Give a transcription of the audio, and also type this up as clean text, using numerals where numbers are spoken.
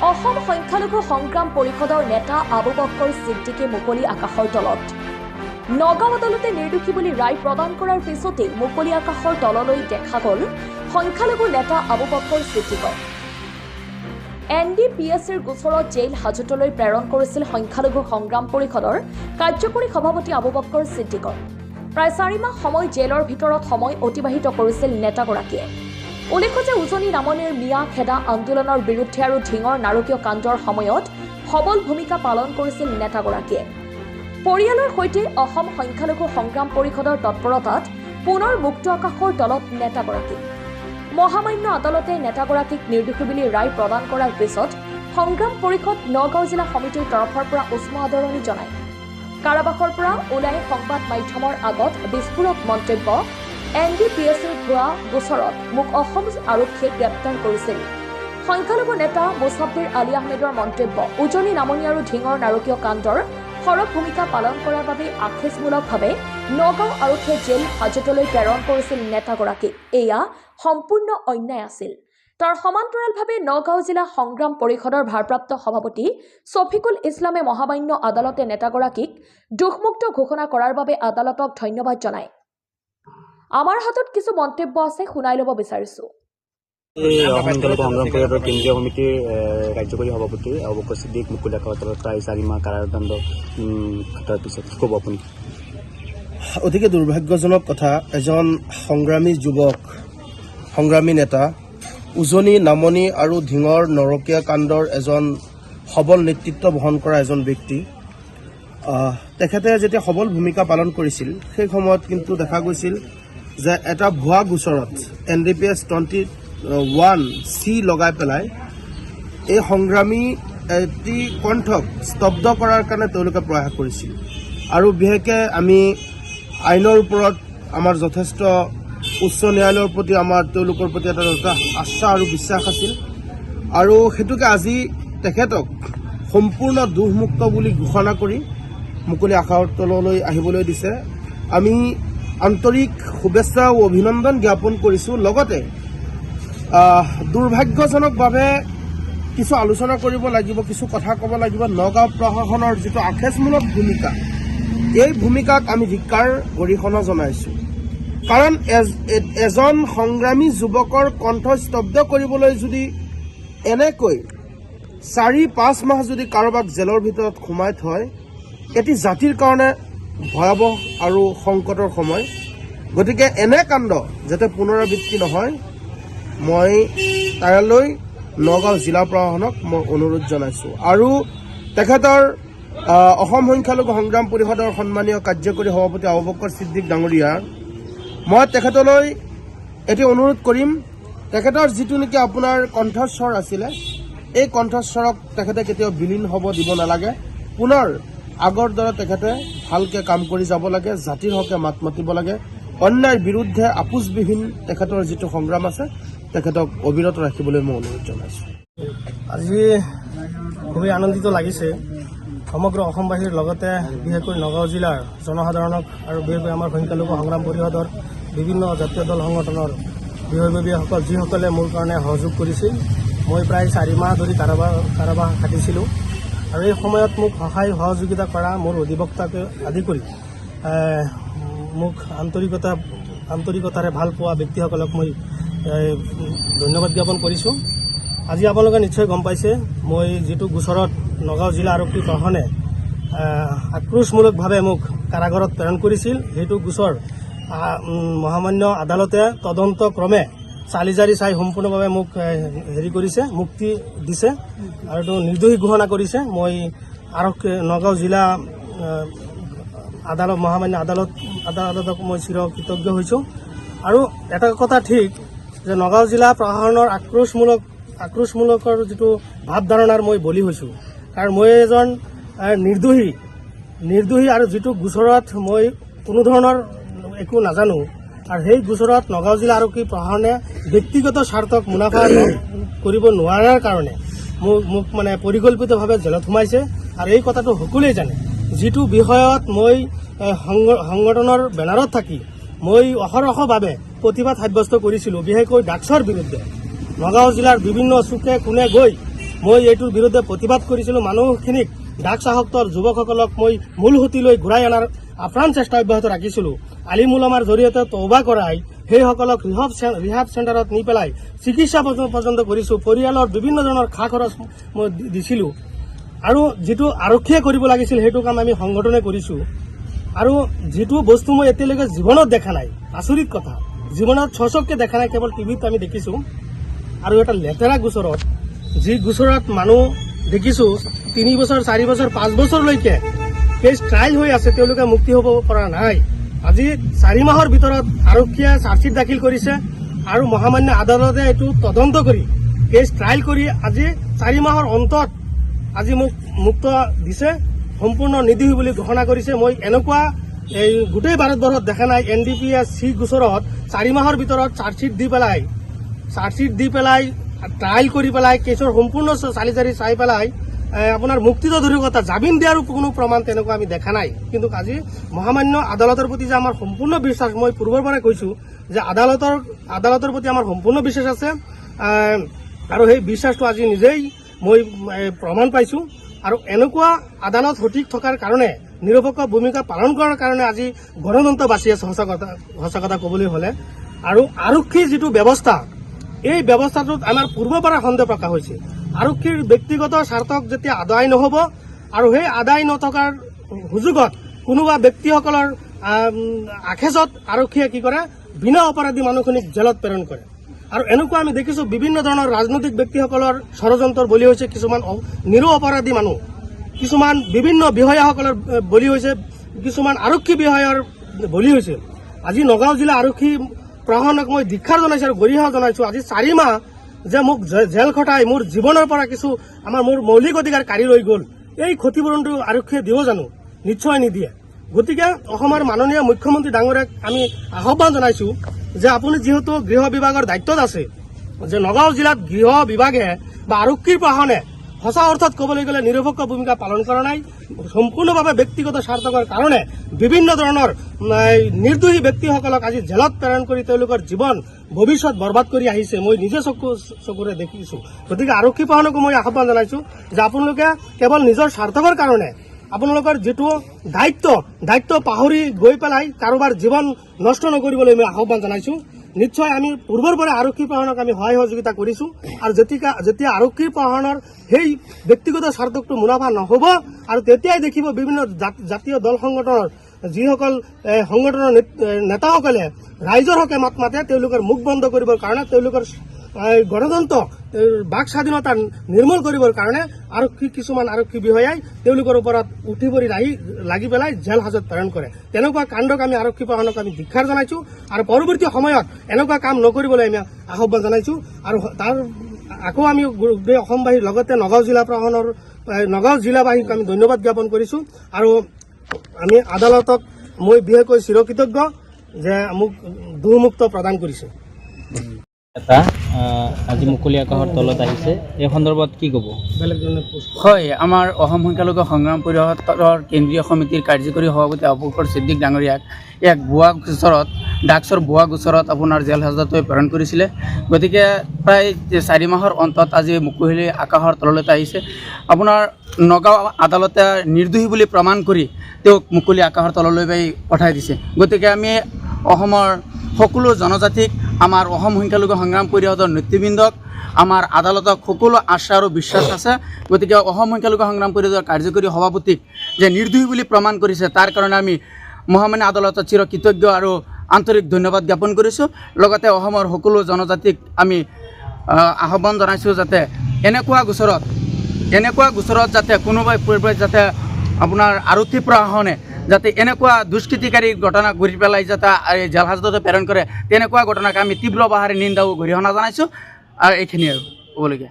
অসম সংখ্যালঘু সংগ্ৰাম পৰিষদৰ নেতা আবু বক্কৰ ছিদ্দিকী মুকলি আকাশৰ তলত নগাঁও আদালতে নিৰ্দোষী বুলি ৰায় প্ৰদান কৰাৰ পিছতেই মুকলি আকাশৰ তললৈ দেখা গ'ল সংখ্যালঘু নেতা আবু বক্কৰ ছিদ্দিকক। NDPSৰ গোচৰত জেইল হাজতলৈ প্ৰেৰণ কৰিছিল সংখ্যালঘু সংগ্ৰাম পৰিষদৰ কাৰ্যকৰী সভাপতি আবু বক্কৰ ছিদ্দিকক। প্ৰায় 4 মাহ সময় জেইলৰ ভিতৰত সময় অতিবাহিত কৰিছিল নেতাগৰাকীয়ে। উল্লেখ্য যে উজনি নামনিৰ মিয়া খেদা আন্দোলনৰ বিৰুদ্ধে আৰু ঢিঙৰ নাৰকীয় কাণ্ডৰ সময়ত সবল ভূমিকা পালন কৰিছিল নেতাগৰাকীয়ে। পৰিয়ালৰ সৈতে অসম সংখ্যালঘু সংগ্ৰাম পৰিষদৰ তৎপৰতাত পুনৰ মুক্ত আকাশৰ তলত নেতাগৰাকী। মহামান্য আদালতে নেতাগৰাকীক নিৰ্দোষী বুলি ৰায় প্ৰদান কৰাৰ পিছত সংগ্ৰাম পৰিষদ নগাঁও জিলা সমিতিৰ তৰফৰ পৰা উষ্ম আদৰণি জনায়। কাৰাবাসৰ পৰা ওলাই সংবাদ মাধ্যমৰ আগত বিস্ফোৰক মন্তব্য। NDPSৰ ভুৱা গোচৰত মোক অসম আৰক্ষীয়ে গ্ৰেপ্তাৰ কৰিছিল। সংখ্যালঘু নেতা মুছাব্বিৰ আলী আহমেদৰ মন্তব্য। উজনি নামনি আৰু ঢিঙৰ নাৰকীয় কাণ্ডৰ সৰব ভূমিকা পালন কৰাৰ বাবে আখেজমূলকভাৱে নগাঁও আৰক্ষীয়ে জেইল হাজতলৈ প্ৰেৰণ কৰিছিল নেতাগৰাকীক। এয়া সম্পূৰ্ণ অন্যায় আছিল। তাৰ সমান্তৰালভাৱে নগাঁও জিলা সংগ্ৰাম পৰিষদৰ ভাৰপ্ৰাপ্ত সভাপতি ছফিকুল ইছলামে মহামান্য আদালতে নেতাগৰাকীক দোষমুক্ত ঘোষণা কৰাৰ বাবে আদালতক ধন্যবাদ জনায়। আমাৰ হাতত কিছু মন্তব্য আছে, শুনাই ল'ব বিচাৰিছো। সংখ্যালঘু সংগ্ৰাম পৰিষদৰ কেন্দ্ৰীয় সমিতিৰ কাৰ্যকৰী সভাপতি আবু বক্কৰ ছিদ্দিক মুকলি আকাশৰ তলত প্ৰায় 4 মাহ কাৰাদণ্ড খাটাৰ পিছত কি ক'ব আপুনি? অতিকে দুৰ্ভাগ্যজনক কথা। এজন সংগ্ৰামী যুৱক, সংগ্ৰামী নেতা, উজনি নামনি আৰু ঢিঙৰ নৰকীয়া কাণ্ডৰ এজন সবল নেতৃত্ব বহন কৰা এজন ব্যক্তি। তেখেতে যেতিয়া সবল ভূমিকা পালন কৰিছিল সেই সময়ত কিন্তু দেখা গৈছিল যে এটা ভুৱা গোচৰত NDPS 21C লগাই পেলাই এই সংগ্ৰামী এটি কণ্ঠক স্তব্ধ কৰাৰ কাৰণে তেওঁলোকে প্ৰয়াস কৰিছিল। আৰু বিশেষকৈ আমি আইনৰ ওপৰত আমাৰ যথেষ্ট উচ্চ ন্যায়ালয়ৰ প্ৰতি তেওঁলোকৰ প্ৰতি এটা আস্থা আৰু বিশ্বাস আছিল। আৰু সেইটোকে আজি তেখেতক সম্পূৰ্ণ দোষমুক্ত বুলি ঘোষণা কৰি মুকলি আকাশৰ তললৈ আহিবলৈ দিছে। আমি আন্তৰিক শুভেচ্ছা আৰু অভিনন্দন জ্ঞাপন কৰিছোঁ। লগতে দুৰ্ভাগ্যজনকভাৱে কিছু আলোচনা কৰিব লাগিব, কিছু কথা ক'ব লাগিব। নগাঁও প্ৰশাসনৰ যিটো আখেজমূলক ভূমিকা, এই ভূমিকাক আমি ধিক্কাৰ গৰিহণা জনাইছোঁ। কাৰণ এজন সংগ্ৰামী যুৱকৰ কণ্ঠ স্তব্ধ কৰিবলৈ যদি এনেকৈ 4-5 মাহ যদি কাৰোবাক জেলৰ ভিতৰত সোমাই থয়, এটি জাতিৰ কাৰণে ভয়াৱহ আৰু সংকটৰ সময়। গতিকে এনে কাণ্ড যাতে পুনৰাবৃত্তি নহয়, মই তালৈ নগাঁও জিলা প্ৰশাসনক মই অনুৰোধ জনাইছোঁ। আৰু তেখেতৰ অসম সংখ্যালঘু সংগ্ৰাম পৰিষদৰ সন্মানীয় কাৰ্যকৰী সভাপতি আবু বক্কৰ ছিদ্দিক ডাঙৰীয়া, মই তেখেতলৈ এটি অনুৰোধ কৰিম, তেখেতৰ যিটো নেকি আপোনাৰ কণ্ঠস্বৰ আছিলে, এই কণ্ঠস্বৰক তেখেতে কেতিয়াও বিলীন হ'ব দিব নালাগে। পুনৰ আগৰ দৰে তেখেতে ভালকৈ কাম কৰি যাব লাগে, জাতিৰ হকে মাত মাতিব লাগে। অন্যায়ৰ বিৰুদ্ধে আপোচবিহীন তেখেতৰ যিটো সংগ্ৰাম আছে, তেখেতক অবিৰত ৰাখিবলৈ মই অনুৰোধ জনাইছোঁ। আজি খুবেই আনন্দিত লাগিছে। সমগ্ৰ অসমবাসীৰ লগতে বিশেষকৈ নগাঁও জিলাৰ জনসাধাৰণক আৰু বিশেষকৈ আমাৰ সংখ্যালঘু সংগ্ৰাম পৰিষদৰ বিভিন্ন জাতীয় দল সংগঠনৰ বিষয়ববীয়াসকল যিসকলে মোৰ কাৰণে সহযোগ কৰিছিল। মই প্ৰায় 4 মাহ ধৰি কাৰাবাস খাটিছিলোঁ আৰু এই সময়ত মোক সহায় সহযোগিতা কৰা মোৰ অধিবক্তাকে আদি কৰি মোক আন্তৰিকতাৰে ভাল পোৱা ব্যক্তিসকলক মই ধন্যবাদ জ্ঞাপন কৰিছোঁ। আজি আপোনালোকে নিশ্চয় গম পাইছে, মই যিটো গোচৰত নগাঁও জিলা আৰক্ষী প্ৰশাসনে আক্ৰোশমূলকভাৱে মোক কাৰাগাৰত প্ৰেৰণ কৰিছিল, সেইটো গোচৰ মহামান্য আদালতে তদন্ত ক্ৰমে চালি জাৰি চাই সম্পূৰ্ণভাৱে মোক মুক্তি দিছে আৰু এইটো নিৰ্দোষী ঘোষণা কৰিছে। মই নগাঁও জিলা আদালত, মহামান্য আদালতক মই চিৰ কৃতজ্ঞ হৈছোঁ। আৰু এটা কথা ঠিক যে নগাঁও জিলা প্ৰশাসনৰ আক্ৰোশমূলকৰ যিটো ভাৱধাৰণাৰ মই বলি হৈছোঁ। কাৰণ মই এজন নিৰ্দোষী আৰু যিটো গোচৰত মই কোনো ধৰণৰ একো নাজানো, আৰু সেই গোচৰত নগাঁও জিলা আৰক্ষী প্ৰশাসনে ব্যক্তিগত স্বাৰ্থক মুনাফা কৰিব নোৱাৰাৰ কাৰণে মোক মানে পৰিকল্পিতভাৱে জেলত সোমাইছে। আৰু এই কথাটো সকলোৱে জানে। যিটো বিষয়ত মই সংগঠনৰ বেনাৰত থাকি মই অহৰহভাৱে প্ৰতিবাদ সাব্যস্ত কৰিছিলোঁ, বিশেষকৈ ড্ৰাগছৰ বিৰুদ্ধে। নগাঁও জিলাৰ বিভিন্ন চুকে কোণে গৈ মই এইটোৰ বিৰুদ্ধে প্ৰতিবাদ কৰিছিলোঁ। মানুহখিনিক ড্ৰাগছ আসক্ত যুৱকসকলক মই মূল সুঁতিলৈ ঘূৰাই অনাৰ আপ্ৰাণ চেষ্টা অব্যাহত ৰাখিছিলোঁ। আলিম উলামাৰ জৰিয়তে তওবা কৰাই সেইসকলক ৰিহাব চেণ্টাৰত নি পেলাই চিকিৎসা পৰ্যন্ত কৰিছোঁ। পৰিয়ালৰ বিভিন্ন ধৰণৰ খা খৰচ মই দিছিলোঁ আৰু যিটো আৰক্ষীয়ে কৰিব লাগিছিল সেইটো কাম আমি সংগঠনে কৰিছোঁ। আৰু যিটো বস্তু মই এতিয়ালৈকে জীৱনত দেখা নাই, আচৰিত কথা, জীৱনত সচককে দেখা নাই, কেৱল টিভিত আমি দেখিছোঁ। আৰু এটা লেতেৰা গোচৰত, যি গোচৰত মানুহ দেখিছোঁ 3 বছৰ 4 বছৰ 5 বছৰলৈকে কেছ ট্ৰায়েল হৈ আছে, তেওঁলোকে মুক্তি হ'ব পৰা নাই। আজি 4 মাহৰ ভিতৰত আৰক্ষীয়ে চাৰ্জশ্বিট দাখিল কৰিছে আৰু মহামান্য আদালতে এইটো তদন্ত কৰি কেছ ট্ৰায়েল কৰি আজি 4 মাহৰ অন্তত আজি মোক মুক্ত দিছে, সম্পূৰ্ণ নিৰ্দোষী বুলি ঘোষণা কৰিছে। মই এনেকুৱা এই গোটেই ভাৰতবৰ্ষত দেখা নাই। NDPS গোচৰত 4 মাহৰ ভিতৰত চাৰ্জশ্বিট দি পেলাই ট্ৰায়েল কৰি পেলাই কেছৰ সম্পূৰ্ণ চালি-জাৰি চাই পেলাই আপোনাৰ মুক্তিটো দূৰৰ কথা, জামিন দিয়াৰো কোনো প্ৰমাণ তেনেকুৱা আমি দেখা নাই। কিন্তু আজি মহামান্য আদালতৰ প্ৰতি যে আমাৰ সম্পূৰ্ণ বিশ্বাস, মই পূৰ্বৰ পৰাই কৈছোঁ যে আদালতৰ প্ৰতি আমাৰ সম্পূৰ্ণ বিশ্বাস আছে আৰু সেই বিশ্বাসটো আজি নিজেই মই প্ৰমাণ পাইছোঁ। আৰু এনেকুৱা আদালত সঠিক থকাৰ কাৰণে, নিৰপেক্ষ ভূমিকা পালন কৰাৰ কাৰণে আজি গণতন্ত্ৰ বাচি আছে সঁচা কথা ক'বলৈ হ'লে। আৰু আৰক্ষীৰ যিটো ব্যৱস্থা, এই ব্যৱস্থাটোত আমাৰ পূৰ্বৰ পৰা সন্দেহ প্ৰকাশ হৈছে। আৰক্ষীৰ ব্যক্তিগত স্বাৰ্থক যেতিয়া আদায় নহ'ব আৰু সেই আদায় নথকাৰ সুযোগত কোনোবা ব্যক্তিসকলৰ আখেজত আৰক্ষীয়ে কি কৰে, বিনা অপৰাধী মানুহখিনিক জেলত প্ৰেৰণ কৰে। আৰু এনেকুৱা আমি দেখিছোঁ বিভিন্ন ধৰণৰ ৰাজনৈতিক ব্যক্তিসকলৰ ষড়যন্ত্ৰৰ বলি হৈছে কিছুমান নিৰহ অপৰাধী মানুহ, কিছুমান বিভিন্ন বিষয়াসকলৰ বলি হৈছে, কিছুমান আৰক্ষী বিষয়াৰ বলি হৈছে। আজি নগাঁও জিলা আৰক্ষী প্ৰশাসনক মই ধিক্ষাৰ জনাইছোঁ আৰু গৰিহণা জনাইছোঁ। আজি 4 মাহ যে মোক জেল খটাই মোৰ জীৱনৰ পৰা কিছু মোৰ মৌলিক অধিকাৰ কাঢ়ি লৈ গ'ল, এই ক্ষতিপূৰণটো আৰক্ষীয়ে দিব জানো? নিশ্চয় নিদিয়ে। গতিকে অসমৰ মাননীয় মুখ্যমন্ত্ৰী ডাঙৰীয়াক আমি আহ্বান জনাইছোঁ যে আপুনি যিহেতু গৃহ বিভাগৰ দায়িত্বত আছে, যে নগাঁও জিলাত গৃহ বিভাগে বা আৰক্ষীৰ প্ৰশাসনে সঁচা অৰ্থত ক'বলৈ গ'লে নিৰপেক্ষ ভূমিকা পালন কৰা নাই। সম্পূৰ্ণভাৱে ব্যক্তিগত স্বাৰ্থৰ কাৰণে বিভিন্ন ধৰণৰ নিৰ্দোষী ব্যক্তিসকলক আজি জেলত প্ৰেৰণ কৰি তেওঁলোকৰ জীৱন ভৱিষ্যত বৰবাদ কৰি আহিছে। মই নিজে চকুৰে দেখিছোঁ। গতিকে আৰক্ষী প্ৰশাসনকো মই আহ্বান জনাইছোঁ যে আপোনালোকে কেৱল নিজৰ স্বাৰ্থকৰ কাৰণে আপোনালোকৰ যিটো দায়িত্ব পাহৰি গৈ পেলাই কাৰোবাৰ জীৱন নষ্ট নকৰিবলৈ মই আহ্বান জনাইছোঁ। নিশ্চয় আমি পূৰ্বৰ পৰা আৰক্ষী প্ৰশাসনক আমি সহায় সহযোগিতা কৰিছোঁ আৰু যেতিয়া আৰক্ষী প্ৰশাসনৰ সেই ব্যক্তিগত স্বাৰ্থকটো মুনাফা নহ'ব আৰু তেতিয়াই দেখিব বিভিন্ন জাতীয় দল সংগঠনৰ যিসকল সংগঠনৰ নেতাসকলে ৰাইজৰ হকে মাত মাতে, তেওঁলোকৰ মুখ বন্ধ কৰিবৰ কাৰণে, তেওঁলোকৰ গণতন্ত্ৰ বাক স্বাধীনতা নিৰ্মূল কৰিবৰ কাৰণে কিছুমান আৰক্ষী বিষয়াই তেওঁলোকৰ ওপৰত উঠি পৰি লাগি পেলাই জেল হাজত প্ৰেৰণ কৰে। তেনেকুৱা কাণ্ডক আমি আৰক্ষী প্ৰশাসনক আমি ধিক্ষাৰ জনাইছোঁ আৰু পৰৱৰ্তী সময়ত এনেকুৱা কাম নকৰিবলৈ আমি আহ্বান জনাইছোঁ। আৰু তাৰ আকৌ আমি গোটেই অসমবাসীৰ লগতে নগাঁও জিলাবাসীক আমি ধন্যবাদ জ্ঞাপন কৰিছোঁ। আৰু আমি আদালতক মই বিশেষকৈ চিৰকৃতজ্ঞ যে মোক দোষমুক্ত প্ৰদান কৰিছে। এটা আজি মুকলি আকাশৰ তলত আহিছে, এই সন্দৰ্ভত কি ক'ব? হয়, আমাৰ অসম সংখ্যালঘু সংগ্ৰাম পৰিষদৰ কেন্দ্ৰীয় সমিতিৰ কাৰ্যকৰী সভাপতি আবুবকৰ ছিদ্দিক ডাঙৰীয়াক এক ভুৱা গোচৰত, ড্ৰাগছৰ ভুৱা গোচৰত আপোনাৰ জেল হাজতলৈ প্ৰেৰণ কৰিছিলে। গতিকে প্ৰায় 4 মাহৰ অন্তত আজি মুকলি আকাশৰ তললৈ আহিছে। আপোনাৰ নগাঁও আদালতে নিৰ্দোষী বুলি প্ৰমাণ কৰি তেওঁক মুকলি আকাশৰ তললৈ পঠাই দিছে। গতিকে আমি অসমৰ সকলো জনজাতিক, আমাৰ অসম সংখ্যালঘু সংগ্ৰাম পৰিষদৰ নেতৃবৃন্দক, আমাৰ আদালতক সকলো আশা আৰু বিশ্বাস আছে। গতিকে অসম সংখ্যালঘু সংগ্ৰাম পৰিষদৰ কাৰ্যকৰী সভাপতিক যে নিৰ্দোষী বুলি প্ৰমাণ কৰিছে, তাৰ কাৰণে আমি মহামান্য আদালতত চিৰকৃতজ্ঞ আৰু আন্তৰিক ধন্যবাদ জ্ঞাপন কৰিছোঁ। লগতে অসমৰ সকলো জনজাতিক আমি আহ্বান জনাইছোঁ যাতে এনেকুৱা গোচৰত যাতে কোনোবাই যাতে আপোনাৰ আৰক্ষী প্ৰশাসনে যাতে এনেকুৱা দুষ্কৃতিকাৰী ঘটনা ঘূৰি পেলাই যাতে জেল হাজতলৈ প্ৰেৰণ কৰে, তেনেকুৱা ঘটনাক আমি তীব্ৰ বাহাৰে নিন্দা আৰু গৰিহণা জনাইছোঁ। আৰু এইখিনি আৰু ক'বলগীয়া।